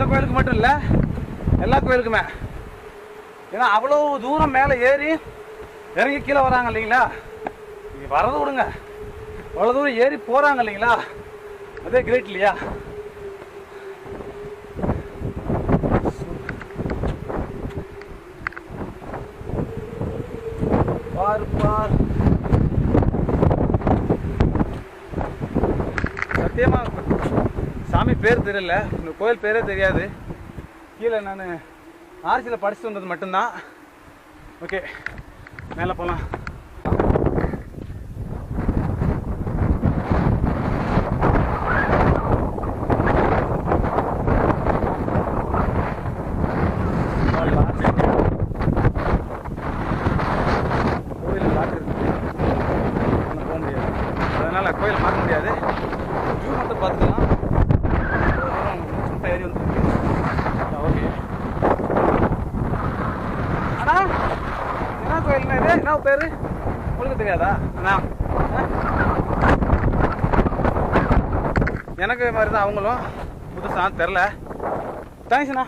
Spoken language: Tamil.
இந்த கோயிலுக்கு மட்டும் இல்லை, எல்லா கோயிலுக்குமே. ஏன்னா அவ்வளோ தூரம் மேலே ஏறி இறங்கி கீழே வராங்க இல்லைங்களா, நீங்கள் வரது விடுங்க, அவ்வளோ தூரம் ஏறி போகிறாங்க இல்லைங்களா, அதே கிரேட் இல்லையா? பார் பார், சத்தியமாக சாமி பேர் தெரியல, இந்த கோயில் பேரே தெரியாது. கீழே நான் ஆர்சியில் படிச்சுட்டு வந்தது மட்டும்தான். ஓகே, மேலே போகலாம். கோயில் லாக் இருக்கு, போக முடியாது, அதனால் கோயில் பார்க்க முடியாது. வியூ மட்டும் பார்த்துக்கலாம். ஏறி வந்து ஓகே. அண்ணா என்ன கோயில்னா இது? என்ன பேர் உங்களுக்கு தெரியாதா அண்ணா? எனக்கு மாதிரி தான் அவங்களும், புதுசாக தெரில. தேங்க்ஸ்ண்ணா.